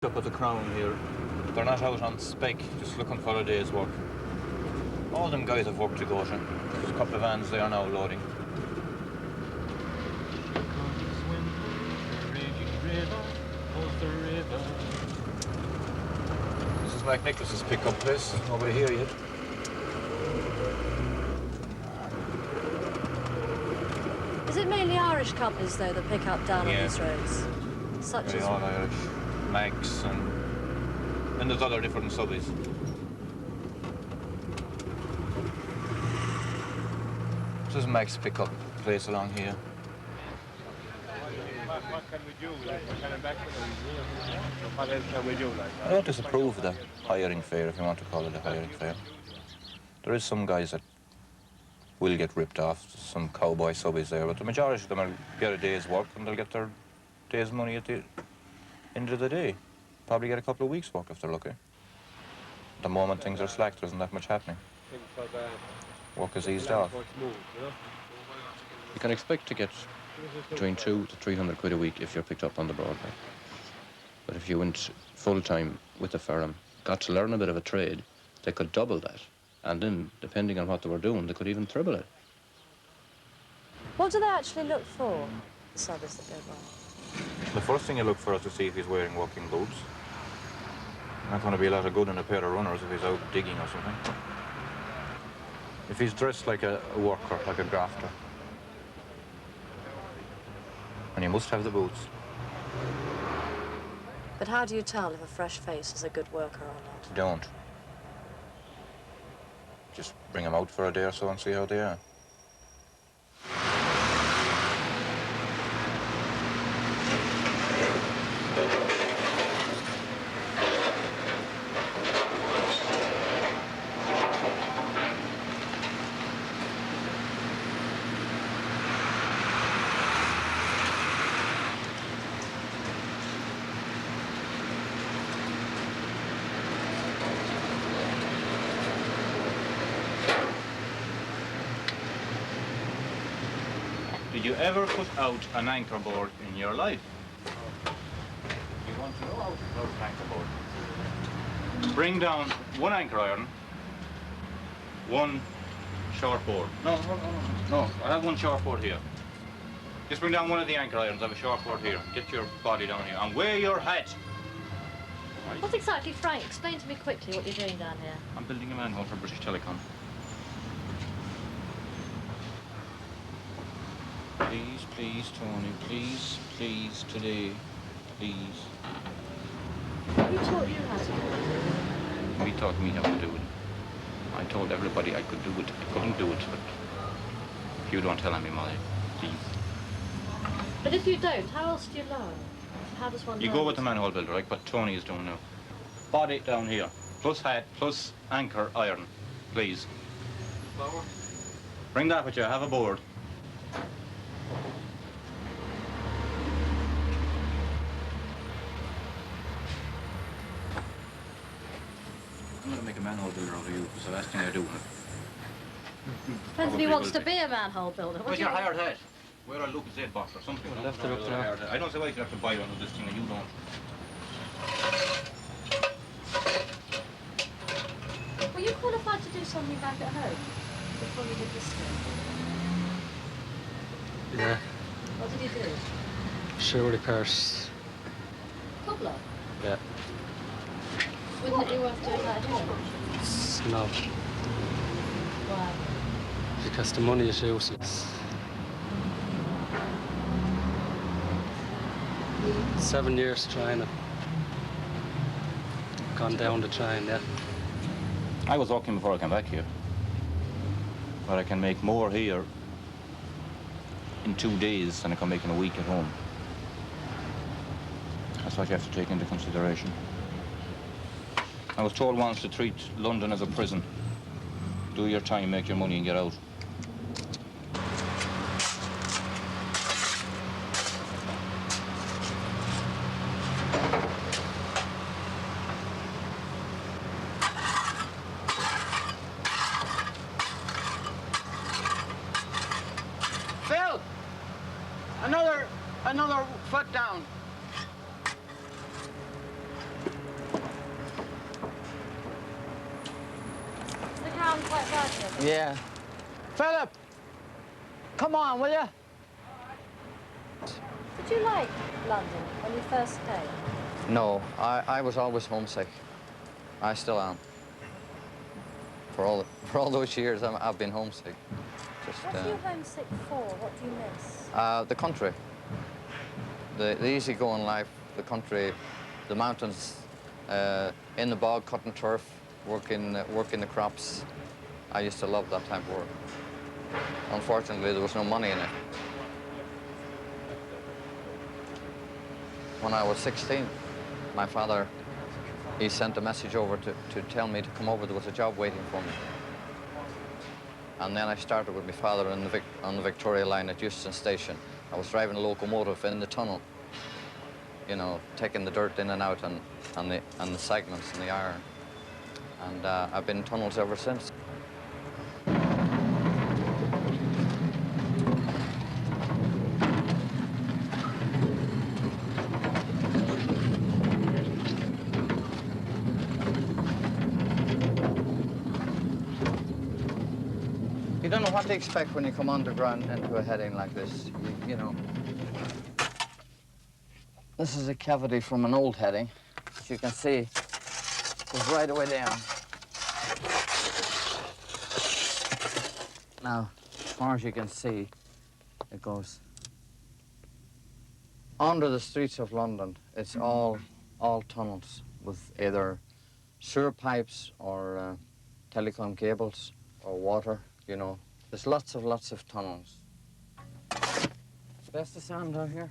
Up at the Crown here. They're not out on spec, just looking for a day's work. All them guys have work to go to. There's a couple of vans they are now loading. This is McNicholas's pickup place. Nobody here yet. Is it mainly Irish companies, though, that pick up down on these roads? Such as... all Irish. Mags and there's other different subbies. This is Mag's pickup place along here. What can we do? Like, what else can we do? I don't disapprove of the hiring fare, if you want to call it a hiring fare. There is some guys that will get ripped off, some cowboy subbies there, but the majority of them will get a day's work and they'll get their day's money at the end of the day. Probably get a couple of weeks' work if they're lucky. At the moment things are slack, there isn't that much happening. Work is eased off. You can expect to get between 200 to 300 quid a week if you're picked up on the Broadway. But if you went full-time with the firm, got to learn a bit of a trade, they could double that. And then, depending on what they were doing, they could even triple it. What do they actually look for, the subbies that go by? The first thing you look for is to see if he's wearing working boots. Not going to be a lot of good in a pair of runners if he's out digging or something. If he's dressed like a worker, like a grafter. And you must have the boots. But how do you tell if a fresh face is a good worker or not? Don't. Just bring them out for a day or so and see how they are. Did you ever put out an anchor board in your life? You want to know how to put out an anchor board? Bring down one anchor iron, one short board. No, I have one short board here. Just bring down one of the anchor irons. I have a short board here. Get your body down here and wear your hat. Right. What exactly, Frank? Explain to me quickly what you're doing down here. I'm building a manhole for British Telecom. Please, please, Tony, please, please, today, please. Who taught you how to do it? He taught me how to do it. I told everybody I could do it. I couldn't do it, but if you don't tell me, Molly, please. But if you don't, how else do you learn? How does one You learn? go with the manhole builder, like what Tony is doing now. Body down here, plus hat, plus anchor iron, please. Bring that with you, have a board. I'm going to make a manhole builder out of you. It's the last thing I do. Depends if he wants to be a manhole builder. Where's your hired hat? Where are Lucas Z box or something? Well, left it up there. I don't see why you should have to buy one of this thing and you don't. Were you qualified to do something back at home before you did this thing? Yeah, What did you do? show repairs. Cobbler? Yeah, Wouldn't it be worth doing that here? no, Why? because the money is useless. 7 years trying it. Gone down the train, yeah. I was working before I came back here. But I can make more here in 2 days than I can make in a week at home. That's what you have to take into consideration. I was told once to treat London as a prison. Do your time, make your money and get out. Phil! Another foot down. quite bad here. Yeah. Philip! Come on, will you? Did you like London when you first came? No, I was always homesick. I still am. For all those years, I've been homesick. Just, What are you homesick for? What do you miss? the country. The easygoing life, the country, the mountains, in the bog, cutting turf, working the crops. I used to love that type of work. Unfortunately, there was no money in it. When I was 16, my father, he sent a message over to tell me to come over. There was a job waiting for me. And then I started with my father on the Victoria line at Euston Station. I was driving a locomotive in the tunnel, you know, taking the dirt in and out and the segments and the iron. And I've been in tunnels ever since. You don't know what to expect when you come underground into a heading like this. You know. This is a cavity from an old heading, as you can see. Goes right away down. Now, as far as you can see, it goes under the streets of London. It's all tunnels with either sewer pipes or telecom cables or water. You know, there's lots of tunnels. Best of sound out here.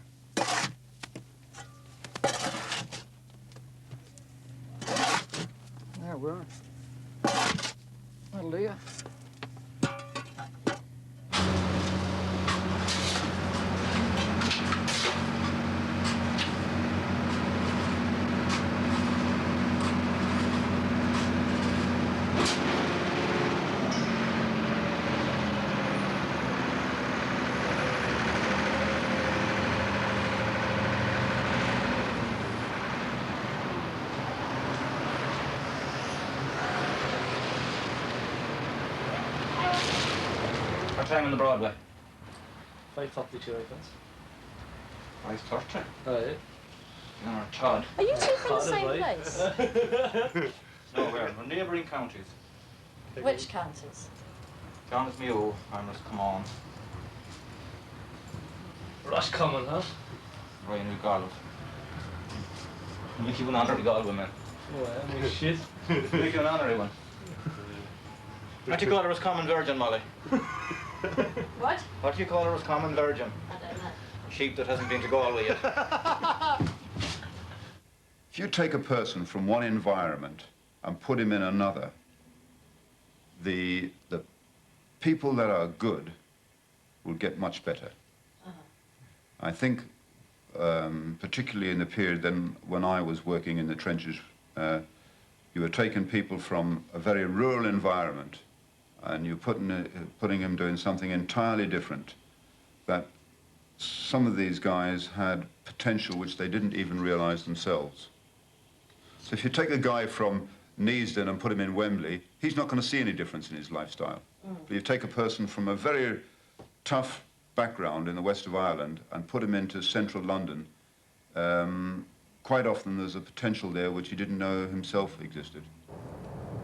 There we are. That'll do you. What time on the Broadway? 5:42, I think. 5:30. Oh, yeah. No, Todd. Are you two from the Todd is same right. place? No, we're neighbouring counties. Which counties? John is Mew, I'm just come on. Rush coming, huh? Ryan New Galway. Make you an honorary Galway, man. Oh, yeah, make shit. Make you an honorary one. What do you call her as common virgin, Molly? What? What do you call her as common virgin? I don't know. Sheep that hasn't been to Galway yet. If you take a person from one environment and put him in another, the people that are good will get much better. I think, particularly in the period then when I was working in the trenches, you were taking people from a very rural environment and you're putting them doing something entirely different. That some of these guys had potential which they didn't even realize themselves. So if you take a guy from Neasden and put him in Wembley, he's not going to see any difference in his lifestyle. But you take a person from a very tough background in the west of Ireland and put him into central London, quite often there's a potential there which he didn't know himself existed.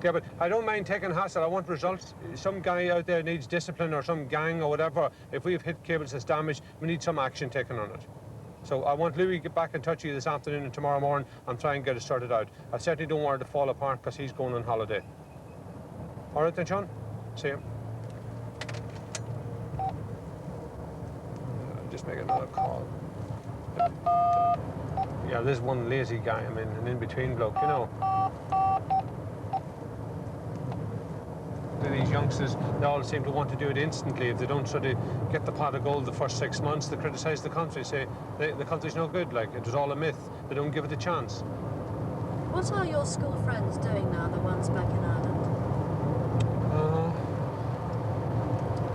Yeah, but I don't mind taking hassle. I want results. Some guy out there needs discipline or some gang or whatever. If we've hit cables that's damaged, we need some action taken on it. So I want Louis to get back in touch with you this afternoon and tomorrow morning and try and get it sorted out. I certainly don't want it to fall apart because he's going on holiday. All right then, Sean? See you. I'll just make another call. Yeah, there's one lazy guy, I mean, an in-between bloke, you know. These youngsters, they all seem to want to do it instantly. If they don't sort of get the pot of gold the first 6 months, they criticise the country, say the country's no good, like it was all a myth. They don't give it a chance. What are your school friends doing now, the ones back in Ireland?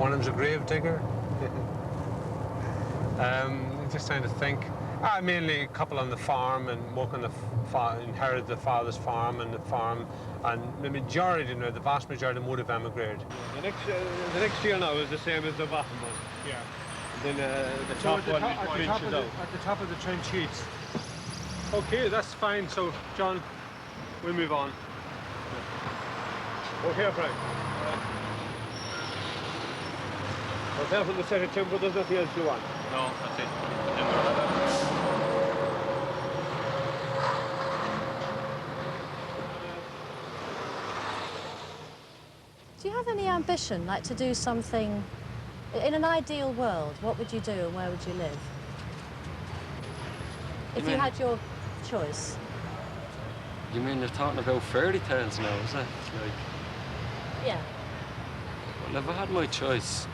One of them's a grave digger. Just trying to think. Mainly a couple on the farm and working the inherited the father's farm and the farm, and the majority, you know, the vast majority would have emigrated. The next year now is the same as the bottom one. Yeah. And then the top one is trenches out. At the top of the trench sheets. Okay, that's fine. So, John, we'll move on. Okay, Frank. Apart from the set of timber, there's nothing else you want? No, that's it. Do you have any ambition, like to do something, in an ideal world, what would you do and where would you live? If you had your choice. You mean you're talking about fairy tales now, is it? Like, Yeah. well, if I had my choice,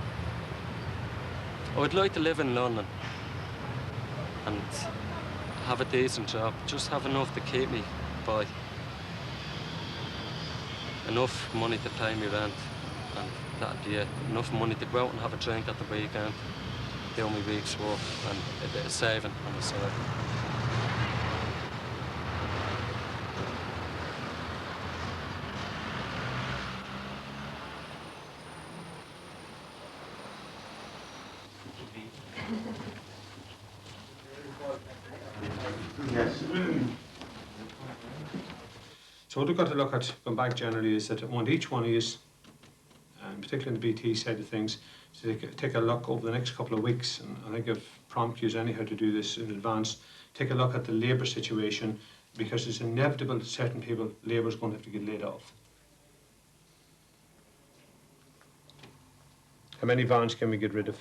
I would like to live in London and have a decent job, just have enough to keep me by. Enough money to pay me rent, and that'd be it. Enough money to go out and have a drink at the weekend, do my week's work, and a bit of saving on the side. So what we've got to look at, going back generally, is that I want each one of you, particularly in the BT side of things, to take a look over the next couple of weeks, and I think I've prompted you anyhow to do this in advance, take a look at the labour situation, because it's inevitable that certain people, labour's going to have to get laid off. How many vans can we get rid of?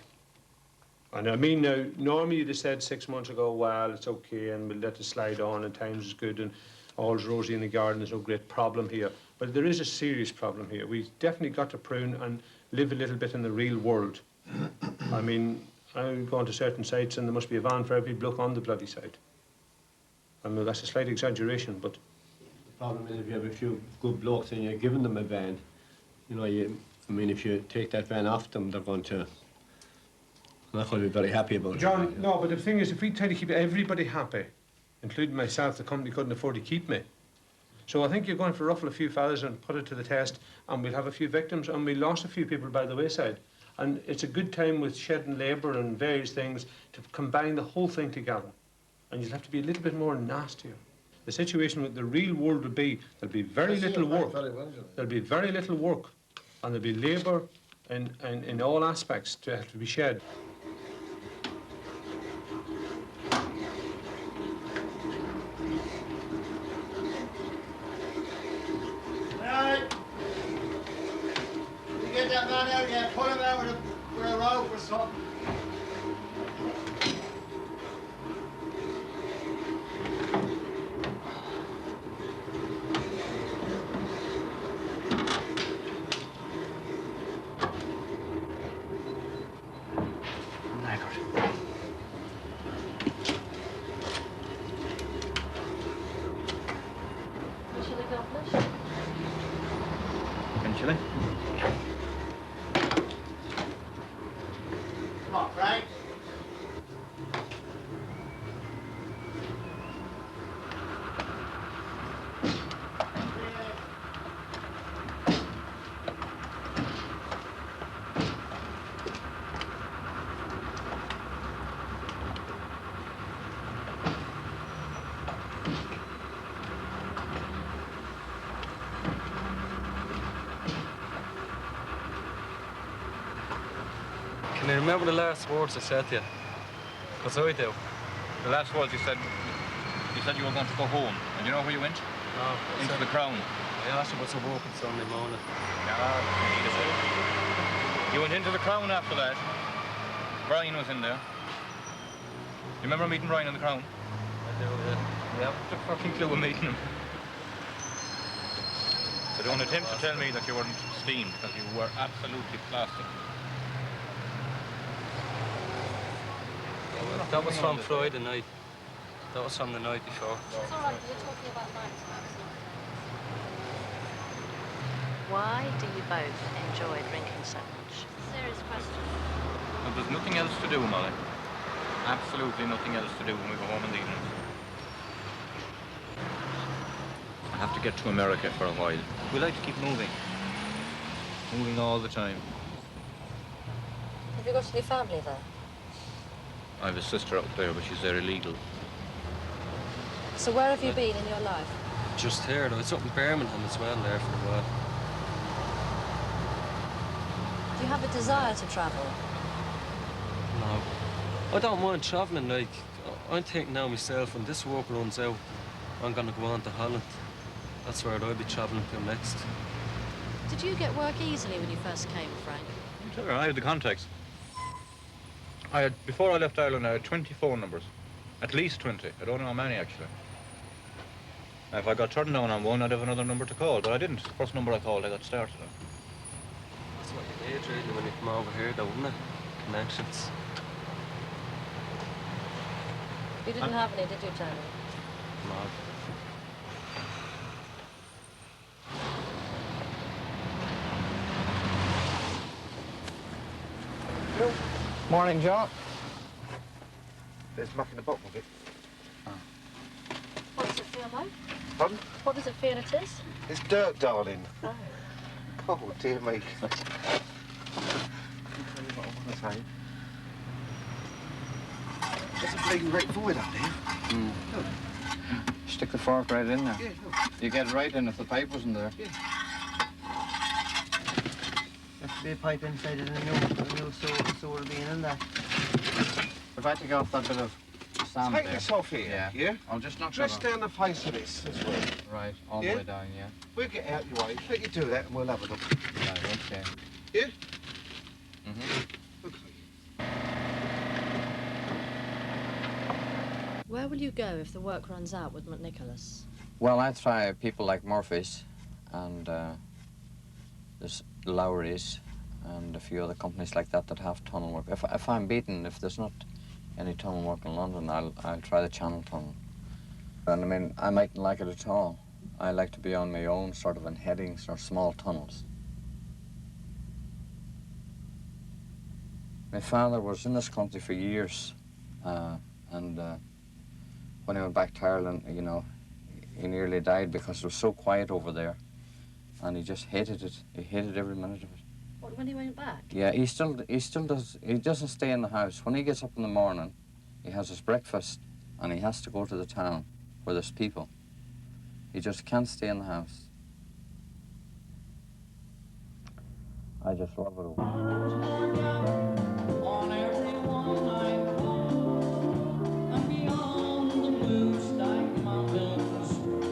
And I mean now, normally you'd have said 6 months ago, well, it's okay and we'll let it slide on and times is good and all's rosy in the garden, there's no great problem here. But there is a serious problem here. We've definitely got to prune and live a little bit in the real world. I mean, I'm going to certain sites and there must be a van for every bloke on the bloody site. I know that's a slight exaggeration, but... The problem is if you have a few good blokes and you're giving them a van, you know, I mean, if you take that van off them, they're not going to be very happy about it. John, no, but the thing is, if we try to keep everybody happy, including myself, the company couldn't afford to keep me. So I think you're going to ruffle a few feathers and put it to the test, and we'll have a few victims, and we lost a few people by the wayside. And it's a good time with shedding labour and various things to combine the whole thing together. And you'll have to be a little bit more nastier. The situation with the real world would be, there'll be very little work. There'll be very little work, and there'll be labour in all aspects to have to be shed. Get that man out here, pull him out with a rope or something. Eventually. Come on, Frank. Can you remember the last words I said to you? Because I do. The last words you said you were going to go home. And you know where you went? No. Into the Crown. I asked you what's a walk on Sunday morning. You went into the Crown after that. Brian was in there. You remember meeting Brian in the Crown? I do, yeah. Yeah, what the fucking clue of meeting him? So don't attempt to tell me that you weren't steamed, because you were absolutely plastic. That was from Friday night. That was from the night before. It's all right, you're talking about night times. Why do you both enjoy drinking so much? Serious question. Well, there's nothing else to do, Molly. Absolutely nothing else to do when we go home in the evenings. get to America for a while. We like to keep moving. Moving all the time. Have you got any family there? I have a sister out there, but she's there illegal. So where have you been in your life? Just here, though. It's up in Birmingham as well there for a while. Do you have a desire to travel? No. I don't mind travelling, like, I'm thinking now myself, when this work runs out, I'm gonna go on to Holland. That's where I'll be travelling to next. Did you get work easily when you first came, Frank? Sure, I had the contacts. Before I left Ireland, I had 20 phone numbers. At least 20. I don't know how many, actually. Now, if I got turned down on one, I'd have another number to call, but I didn't. The first number I called, I got started on. That's what you need, really, when you come over here, though, wouldn't it? Connections. You didn't have any, did you, Jerry? No. Morning, John. There's muck in the bottom of it. What does it feel like? Pardon? What does it feel it is? It's dirt, darling. Oh. Oh, dear me. What I say? There's a bleeding great void up there. Look. Stick the fork right in there. Yeah, look. You get right in if the pipe wasn't there. Yeah. There's to be a pipe inside it, and you'll so it'll be in there. If I take off that bit of sand Take there. this off here, yeah? I'll just knock Just that off. down the face of this as well. Right, all Yeah? the way down, yeah. We'll get out your way. Let you do that, and we'll have a look. Right, okay. Yeah? Mm-hmm. Okay. Where will you go if the work runs out with McNicholas? Well, I try people like Murphy's, and there's Lowry's, and a few other companies like that that have tunnel work. If I'm beaten, if there's not any tunnel work in London, I'll try the Channel Tunnel. And I mean, I mightn't like it at all. I like to be on my own, sort of in headings or small tunnels. My father was in this country for years, and when I went back to Ireland, you know, he nearly died because it was so quiet over there, and he just hated it. He hated every minute of it. What, when he went back? Yeah, he still does. He doesn't stay in the house. When he gets up in the morning, he has his breakfast, and he has to go to the town where there's people. He just can't stay in the house. I just love it. On everyone I go, and beyond the blue stack mountains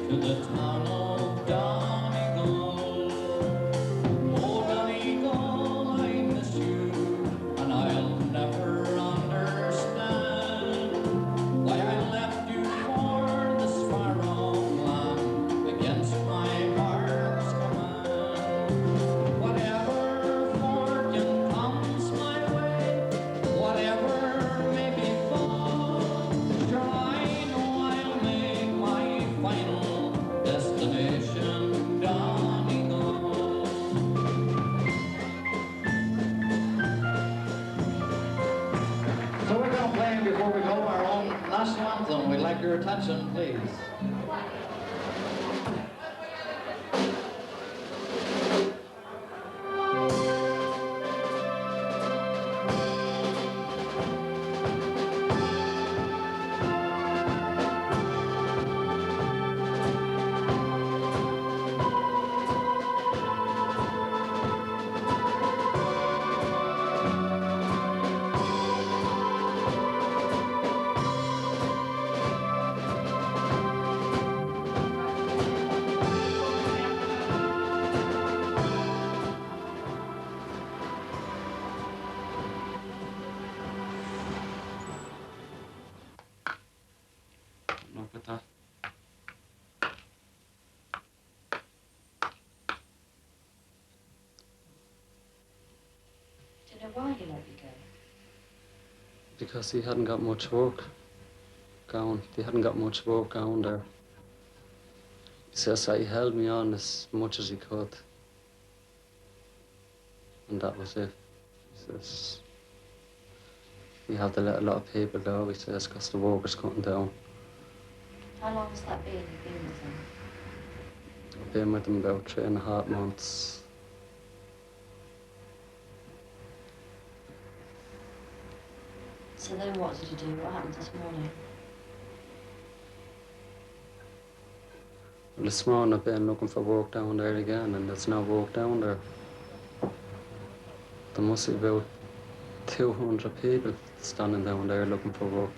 to the town of Donegal. Oh, Donegal, I miss you, and I'll never understand why I left you for this far off land against my heart's command. Whatever fortune comes my way, whatever may befall, sure I know I'll make my final destination Donegal. So we're going to play before we go our own national anthem. We'd like your attention, please. Look at that. Do you know why he let you go? Because he hadn't got much work going. He hadn't got much work going there. He says that he held me on as much as he could. And that was it. He says, we have to let a lot of people go, he says, because the work is cutting down. How long has that been you've been with him? been with them about 3.5 months. So then what did you do? What happened this morning? Well, this morning I've been looking for work down there again, and there's no work down there. There must be about 200 people standing down there looking for work.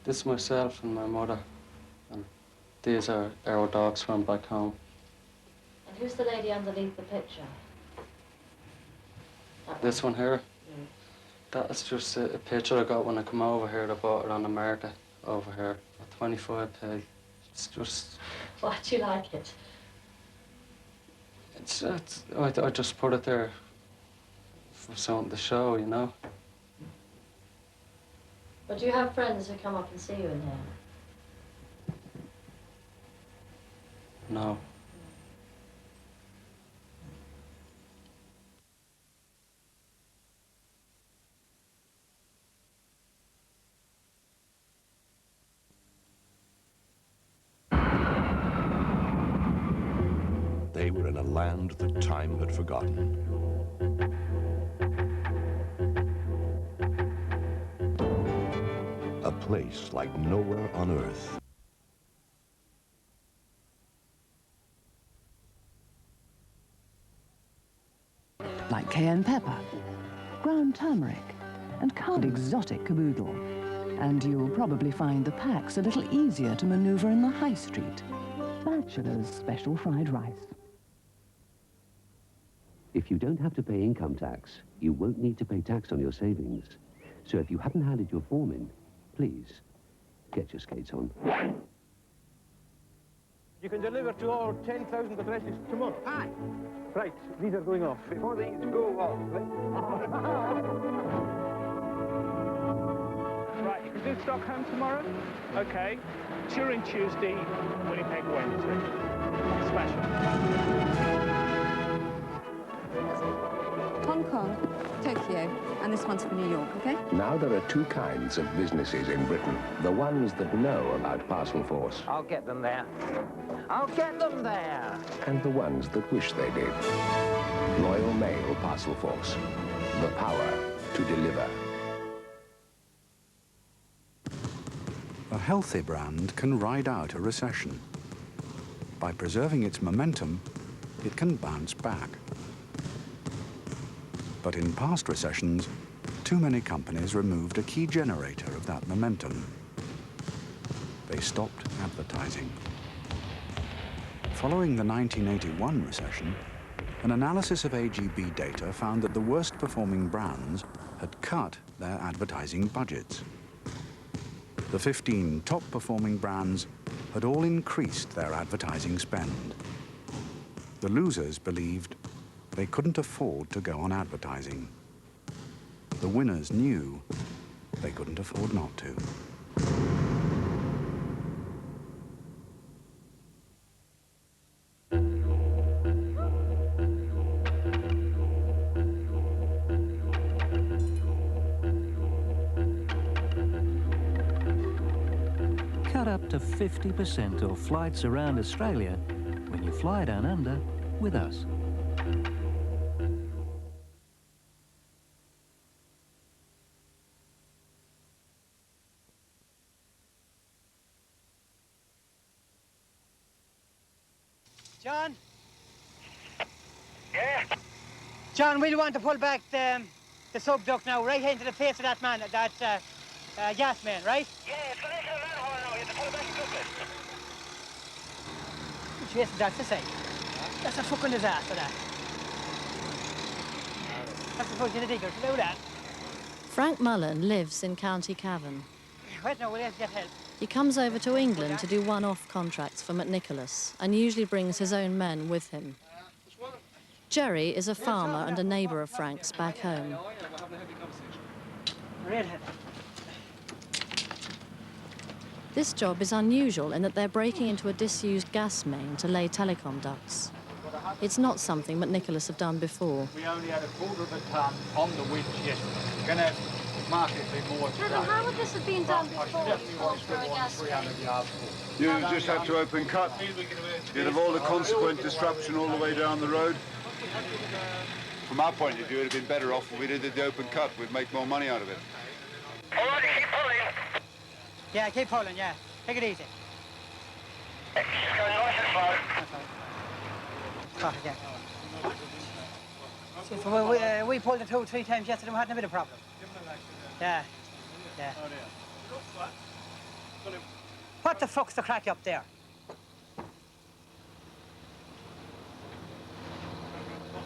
This is myself and my mother, and these are our dogs from back home. And who's the lady underneath the picture? This one here? That's just a picture I got when I come over here. I bought it on the market over here at 25p. It's just... Why do you like it? I just put it there for something to show, you know. But do you have friends who come up and see you in here? No. They were in a land that time had forgotten. A place like nowhere on earth. Like cayenne pepper, ground turmeric, and exotic caboodle. And you'll probably find the packs a little easier to maneuver in the high street. Bachelor's special fried rice. If you don't have to pay income tax, you won't need to pay tax on your savings. So if you haven't handed your form in, please, get your skates on. You can deliver to all 10,000 addresses tomorrow. Aye. Right, these are going off. Before these go off, Right, you can do Stockholm tomorrow? Okay. Turin Tuesday, Winnipeg Wednesday. Smashing. Hong Kong, Tokyo, and this one's for New York, okay? Now there are two kinds of businesses in Britain. The ones that know about parcel force. I'll get them there. I'll get them there. And the ones that wish they did. Royal Mail Parcel Force. The power to deliver. A healthy brand can ride out a recession. By preserving its momentum, it can bounce back. But in past recessions, too many companies removed a key generator of that momentum. They stopped advertising. Following the 1981 recession, an analysis of AGB data found that the worst-performing brands had cut their advertising budgets. The 15 top-performing brands had all increased their advertising spend. The losers believed they couldn't afford to go on advertising. The winners knew they couldn't afford not to. Cut up to 50% off flights around Australia when you fly down under with us. John? Yeah? John, we'll want to pull back the subduct now, right into the face of that man, that gas man, right? Yeah, it's going to make a manhole now. You have to pull back quickly. Yes, that's the same. That's a fucking disaster, that. That's the fucking digger to do that. Frank Mullen lives in County Cavan. Wait, no, we'll have to get help. He comes over to England to do one-off contracts for McNicholas and usually brings his own men with him. Gerry is a farmer and a neighbour of Frank's back home. This job is unusual in that they're breaking into a disused gas main to lay telecom ducts. It's not something McNicholas have done before. We only had a quarter of a tonne on the winch yesterday. We're going to have markedly more today. Kevin, how would this have been done before you called for a gas 300 yards full. You just have to open cut. You'd have all the consequent disruption all the way down the road. From our point of view, it'd have been better off if we did the open cut. We'd make more money out of it. Keep pulling. Yeah, keep pulling, yeah. Take it easy. It's going nice and slow. Cut again. See, so we pulled it 2 or 3 times yesterday, we hadn't a bit of problem. Yeah, yeah. What the fuck's the crack up there?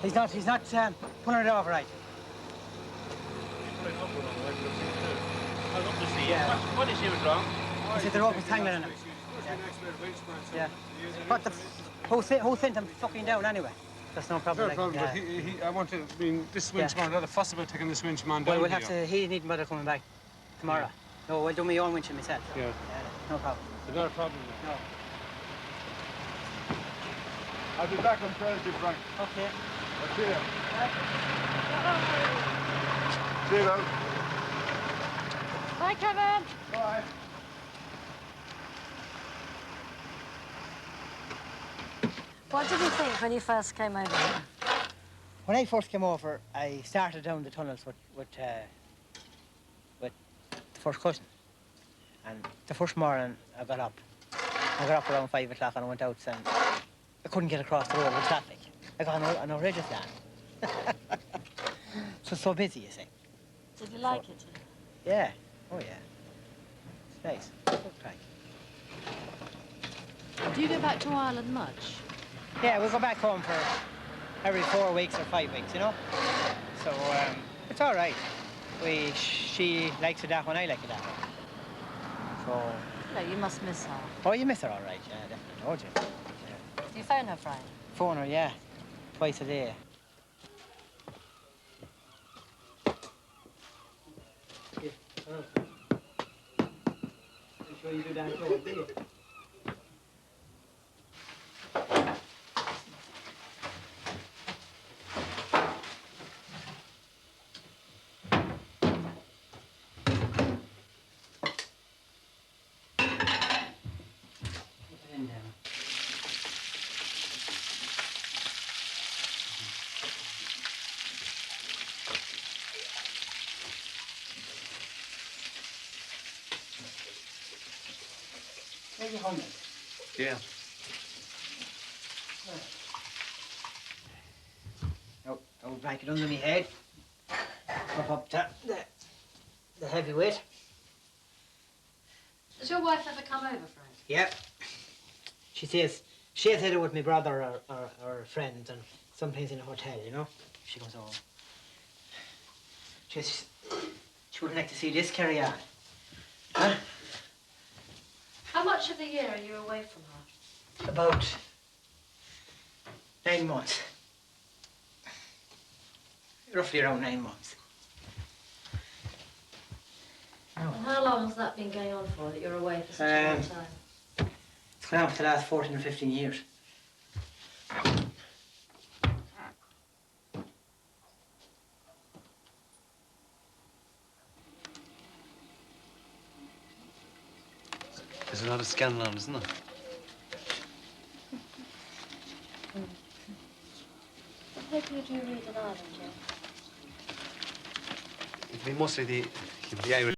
He's not pulling it over right. Yeah. What is he was wrong? He said the rope was tangling in him. Yeah. What the who sent him fucking down anyway? That's no problem. No problem, but I want to, I mean, this winchman, not a fuss about taking this winchman down. Well, we'll have to, he needn't bother coming back tomorrow. Yeah. No, we'll do my own winching myself. Yeah. No problem. Not a problem, No. I'll be back on Thursday, Frank. Okay. I'll see you. See you, though. Bye, Kevin. Bye. What did you think when you first came over here? When I first came over, I started down the tunnels with the first cousin. And the first morning I got up around 5 o'clock and I went out and I couldn't get across the road with traffic. I got an outrageous land. So busy, you see. Did you like it? Yeah. Oh, yeah. It's nice. Good crack. Do you go back to Ireland much? Yeah, we go back home for every 4 weeks or 5 weeks, you know? So, it's all right. She likes it that one, I like it that one. So... No, you must miss her. Oh, you miss her all right, yeah, definitely, don't you? Yeah. Do you phone her, Frank? Phone her, yeah. Twice a day. I'm sure you do that too, do you? Where's your helmet? Yeah. I'll break it under my head. Pop up the heavy weight. Does your wife ever come over, Frank? Yep. She says she's headed with my brother or friends and sometimes in a hotel, you know? She goes home. She wouldn't like to see this carry on. Huh? How much of the year are you away from her? About 9 months. Roughly around 9 months. And how long has that been going on for, that you're away for such a long time? It's gone on for the last 14 or 15 years. There's a lot of scandal on, isn't there? What paper do you read in Ireland, Jim? It'd be mostly the Irish.